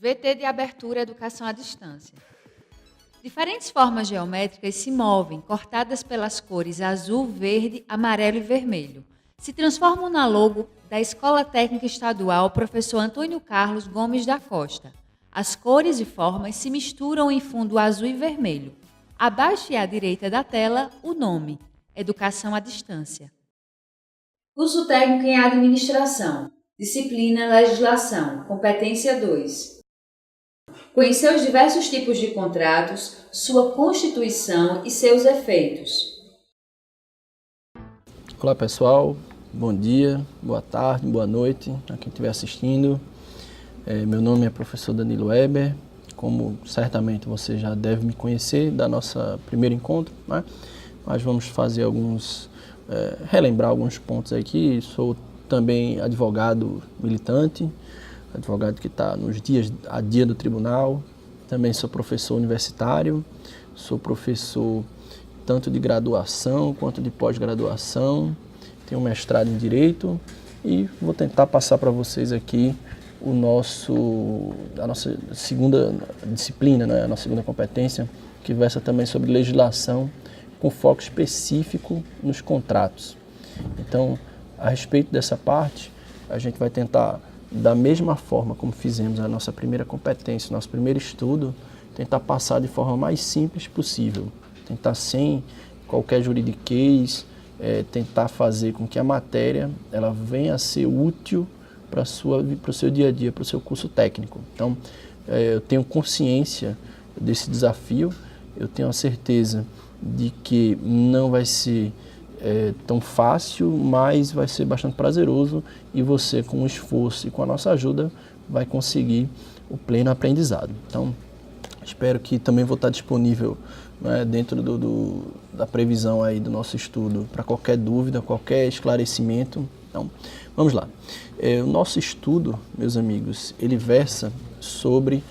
VT de abertura Educação à Distância. Diferentes formas geométricas se movem, cortadas pelas cores azul, verde, amarelo e vermelho. Se transformam na logo da Escola Técnica Estadual Professor Antônio Carlos Gomes da Costa. As cores e formas se misturam em fundo azul e vermelho. Abaixo e à direita da tela, o nome: Educação à Distância. Curso Técnico em Administração. Disciplina Legislação. Competência 2. Conhecer os diversos tipos de contratos, sua constituição e seus efeitos. Olá pessoal, bom dia, boa tarde, boa noite a quem estiver assistindo. Meu nome é professor Danilo Weber, como certamente você já deve me conhecer da nossa primeiro encontro, né? Mas vamos fazer relembrar alguns pontos aqui. Sou também advogado militante, advogado que está nos dias a dia do tribunal, também sou professor universitário, sou professor tanto de graduação quanto de pós-graduação, tenho mestrado em Direito e vou tentar passar para vocês aqui a nossa segunda disciplina, né, a nossa segunda competência, que versa também sobre legislação, com foco específico nos contratos. Então, a respeito dessa parte, a gente vai tentar, da mesma forma como fizemos a nossa primeira competência, nosso primeiro estudo, tentar passar de forma mais simples possível, tentar sem qualquer juridiquês, tentar fazer com que a matéria ela venha a ser útil para o seu dia a dia, para o seu curso técnico. Então, eu tenho consciência desse desafio, eu tenho a certeza de que não vai ser tão fácil, mas vai ser bastante prazeroso e você, com o esforço e com a nossa ajuda, vai conseguir o pleno aprendizado. Então, espero que também vou estar disponível, né, dentro da previsão aí do nosso estudo para qualquer dúvida, qualquer esclarecimento. Então, vamos lá. O nosso estudo, meus amigos, ele versa sobre,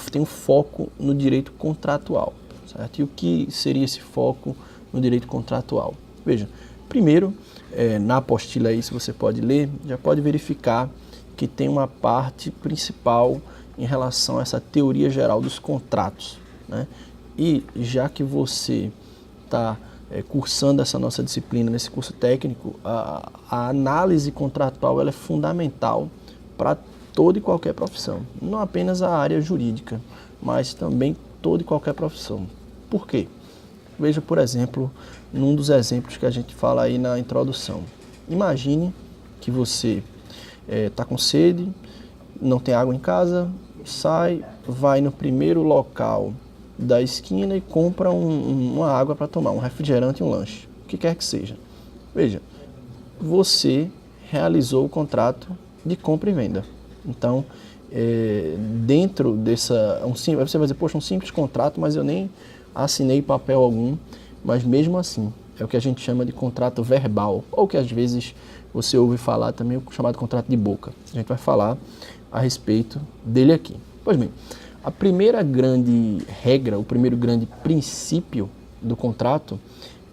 tem um foco no direito contratual, certo? E o que seria esse foco no direito contratual? Veja, primeiro, na apostila aí, se você pode ler, já pode verificar que tem uma parte principal em relação a essa teoria geral dos contratos, né? E já que você está cursando essa nossa disciplina nesse curso técnico, a análise contratual ela é fundamental para toda e qualquer profissão, não apenas a área jurídica, mas também toda e qualquer profissão. Por quê? Veja, por exemplo, num dos exemplos que a gente fala aí na introdução. Imagine que você está com sede, não tem água em casa, sai, vai no primeiro local da esquina e compra uma água para tomar, um refrigerante e um lanche, o que quer que seja. Veja, você realizou o contrato de compra e venda. Então, dentro você vai dizer, poxa, um simples contrato, mas eu nem assinei papel algum, mas mesmo assim, é o que a gente chama de contrato verbal, ou que às vezes você ouve falar também, o chamado contrato de boca. A gente vai falar a respeito dele aqui. Pois bem, a primeira grande regra, o primeiro grande princípio do contrato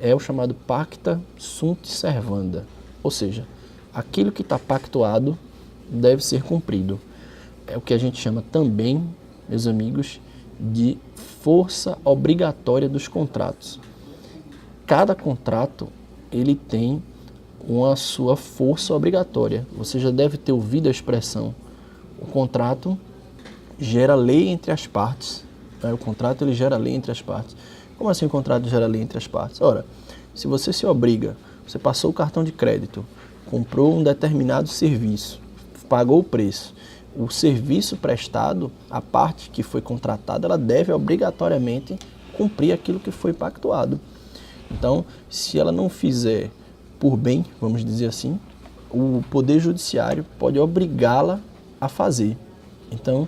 é o chamado pacta sunt servanda, ou seja, aquilo que está pactuado deve ser cumprido. É o que a gente chama também, meus amigos, de força obrigatória dos contratos. Cada contrato ele tem uma sua força obrigatória. Você já deve ter ouvido a expressão: o contrato gera lei entre as partes. O contrato ele gera lei entre as partes. Como assim o contrato gera lei entre as partes? Ora, se você se obriga, você passou o cartão de crédito, comprou um determinado serviço, pagou o preço, o serviço prestado, a parte que foi contratada, ela deve obrigatoriamente cumprir aquilo que foi pactuado. Então, se ela não fizer por bem, vamos dizer assim, o Poder Judiciário pode obrigá-la a fazer. Então,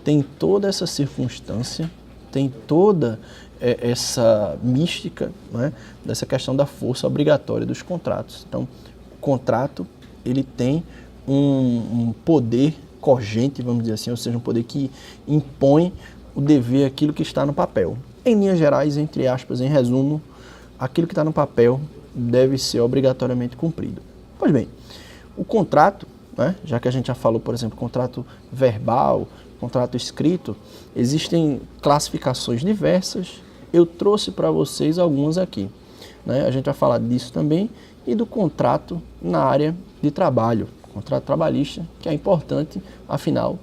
tem toda essa circunstância, tem toda essa mística, né, dessa questão da força obrigatória dos contratos. Então, o contrato ele tem um poder cogente, vamos dizer assim, ou seja, um poder que impõe o dever àquilo que está no papel. Em linhas gerais, entre aspas, em resumo, aquilo que está no papel deve ser obrigatoriamente cumprido. Pois bem, o contrato, né, já que a gente já falou, por exemplo, contrato verbal, contrato escrito, existem classificações diversas. Eu trouxe para vocês algumas aqui, né? A gente vai falar disso também e do contrato na área de trabalho, contrato trabalhista, que é importante, afinal,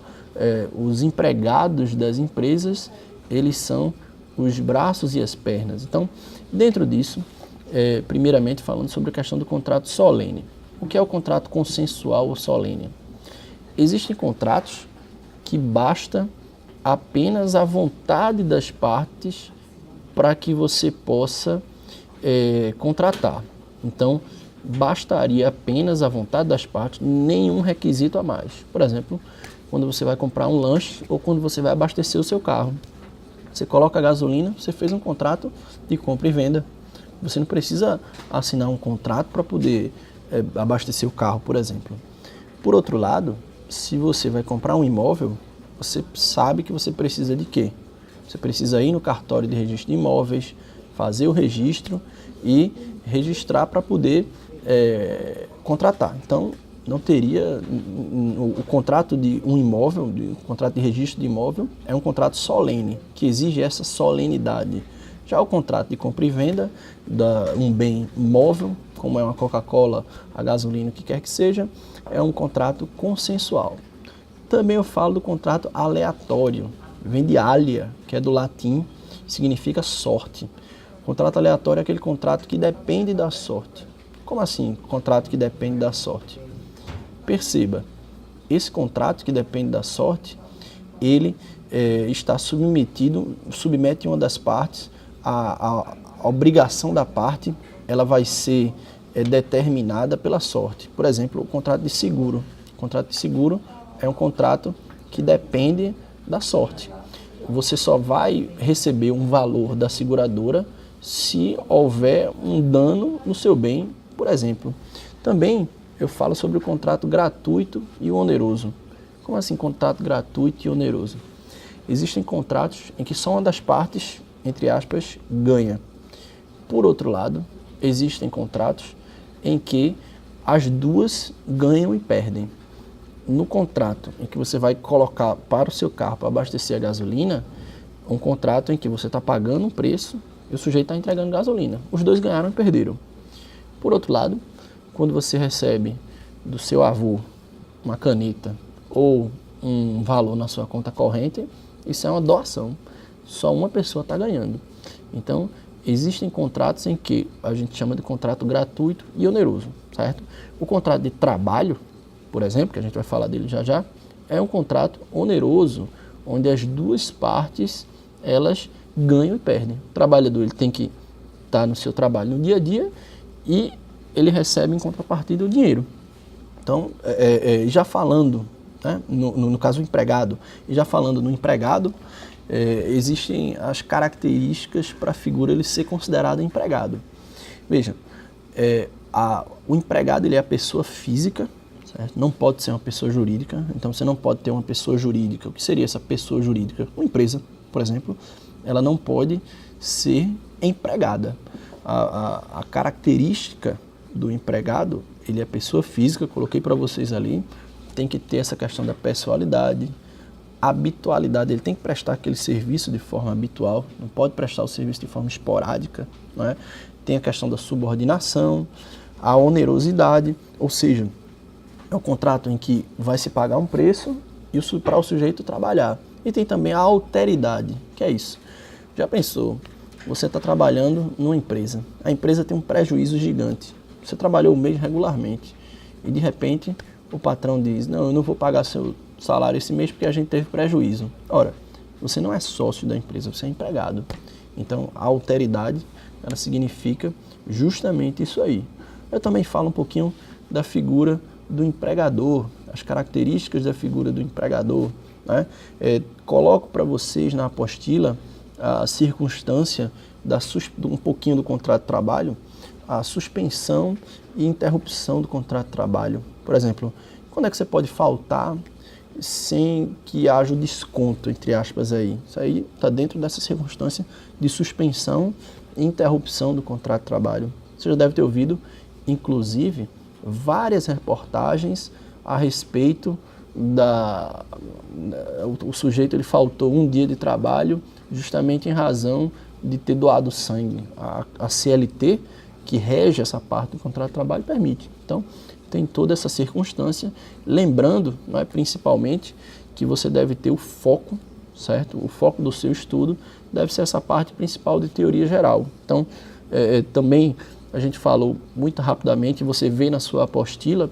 os empregados das empresas, eles são os braços e as pernas. Então, dentro disso, primeiramente falando sobre a questão do contrato solene. O que é o contrato consensual ou solene? Existem contratos que basta apenas a vontade das partes para que você possa contratar. Então, bastaria apenas a vontade das partes, nenhum requisito a mais. Por exemplo, quando você vai comprar um lanche ou quando você vai abastecer o seu carro. Você coloca a gasolina, você fez um contrato de compra e venda. Você não precisa assinar um contrato para poder abastecer o carro, por exemplo. Por outro lado, se você vai comprar um imóvel, você sabe que você precisa de quê? Você precisa ir no cartório de registro de imóveis, fazer o registro e registrar para poder contratar. Então, não teria o contrato de um imóvel, o contrato de registro de imóvel é um contrato solene, que exige essa solenidade. Já o contrato de compra e venda um bem móvel, como é uma Coca-Cola, a gasolina, o que quer que seja, é um contrato consensual. Também eu falo do contrato aleatório, vem de alia, que é do latim, significa sorte. O contrato aleatório é aquele contrato que depende da sorte. Como assim, contrato que depende da sorte? Perceba, esse contrato que depende da sorte, ele está submete uma das partes, a obrigação da parte, ela vai ser determinada pela sorte. Por exemplo, o contrato de seguro. O contrato de seguro é um contrato que depende da sorte. Você só vai receber um valor da seguradora se houver um dano no seu bem, por exemplo. Também eu falo sobre o contrato gratuito e o oneroso. Como assim contrato gratuito e oneroso? Existem contratos em que só uma das partes, entre aspas, ganha. Por outro lado, existem contratos em que as duas ganham e perdem. No contrato em que você vai colocar para o seu carro para abastecer a gasolina, um contrato em que você está pagando um preço e o sujeito está entregando gasolina. Os dois ganharam e perderam. Por outro lado, quando você recebe do seu avô uma caneta ou um valor na sua conta corrente, isso é uma doação. Só uma pessoa está ganhando. Então, existem contratos em que a gente chama de contrato gratuito e oneroso, certo? O contrato de trabalho, por exemplo, que a gente vai falar dele já já, é um contrato oneroso, onde as duas partes, elas ganham e perdem. O trabalhador ele tem que estar no seu trabalho no dia a dia e ele recebe em contrapartida o dinheiro. Então, já falando, né, no caso o empregado, e já falando no empregado, existem as características para a figura ele ser considerado empregado. Veja, o empregado ele é a pessoa física, certo? Não pode ser uma pessoa jurídica, então você não pode ter uma pessoa jurídica. O que seria essa pessoa jurídica? Uma empresa, por exemplo, ela não pode ser empregada. A característica do empregado, ele é pessoa física, coloquei para vocês ali, tem que ter essa questão da pessoalidade, habitualidade, ele tem que prestar aquele serviço de forma habitual, não pode prestar o serviço de forma esporádica, não é? Tem a questão da subordinação, a onerosidade, ou seja, é um contrato em que vai se pagar um preço e para o sujeito trabalhar. E tem também a alteridade, que é isso. Já pensou, você está trabalhando numa empresa, a empresa tem um prejuízo gigante, você trabalhou o mês regularmente e de repente o patrão diz, não, eu não vou pagar seu salário esse mês porque a gente teve prejuízo. Ora, você não é sócio da empresa, você é empregado. Então, a alteridade, ela significa justamente isso aí. Eu também falo um pouquinho da figura do empregador, as características da figura do empregador, né? Coloco para vocês na apostila a circunstância um pouquinho do contrato de trabalho, a suspensão e interrupção do contrato de trabalho. Por exemplo, quando é que você pode faltar sem que haja o desconto, entre aspas, aí? Isso aí está dentro dessa circunstância de suspensão e interrupção do contrato de trabalho. Você já deve ter ouvido, inclusive, várias reportagens a respeito o sujeito ele faltou um dia de trabalho justamente em razão de ter doado sangue. A CLT, que rege essa parte do contrato de trabalho, permite. Então, tem toda essa circunstância, lembrando, não é, principalmente, que você deve ter o foco, certo? O foco do seu estudo deve ser essa parte principal de teoria geral. Então, também a gente falou muito rapidamente, você vê na sua apostila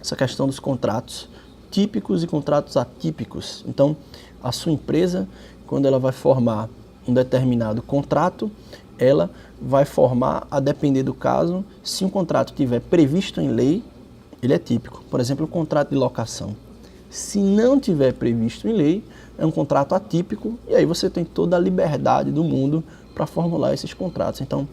essa questão dos contratos típicos e contratos atípicos. Então, a sua empresa, quando ela vai formar um determinado contrato, ela vai formar, a depender do caso, se um contrato tiver previsto em lei, ele é típico. Por exemplo, o contrato de locação. Se não tiver previsto em lei, é um contrato atípico, e aí você tem toda a liberdade do mundo para formular esses contratos. Então,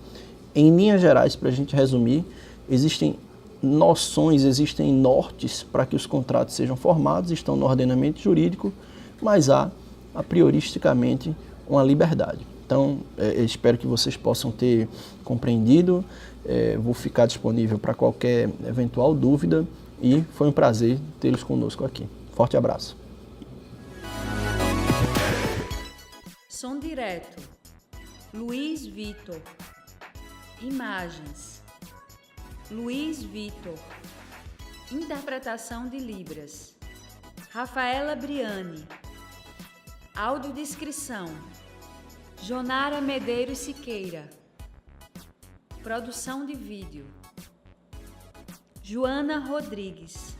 em linhas gerais, para a gente resumir, existem noções, existem nortes para que os contratos sejam formados, estão no ordenamento jurídico, mas há, a prioristicamente, uma liberdade. Então, espero que vocês possam ter compreendido, vou ficar disponível para qualquer eventual dúvida e foi um prazer tê-los conosco aqui. Forte abraço. Som direto, Luiz Vitor. Imagens, Luiz Vitor. Interpretação de Libras, Rafaela Briani. Audiodescrição, Jonara Medeiros Siqueira. Produção de vídeo, Joana Rodrigues.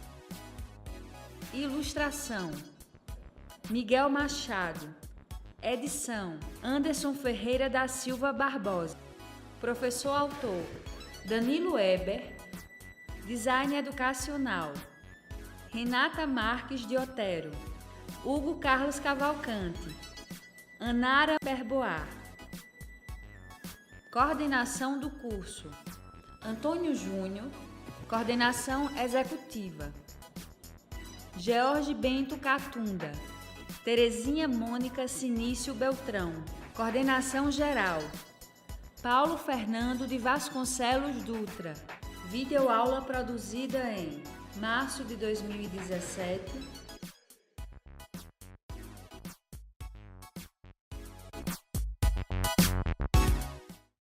Ilustração, Miguel Machado. Edição, Anderson Ferreira da Silva Barbosa. Professor autor, Danilo Eber. Design educacional, Renata Marques de Otero, Hugo Carlos Cavalcante, Anara Berboar. Coordenação do curso, Antônio Júnior. Coordenação executiva, George Bento Catunda, Terezinha Mônica Sinício Beltrão. Coordenação geral, Paulo Fernando de Vasconcelos Dutra. Videoaula produzida em março de 2017,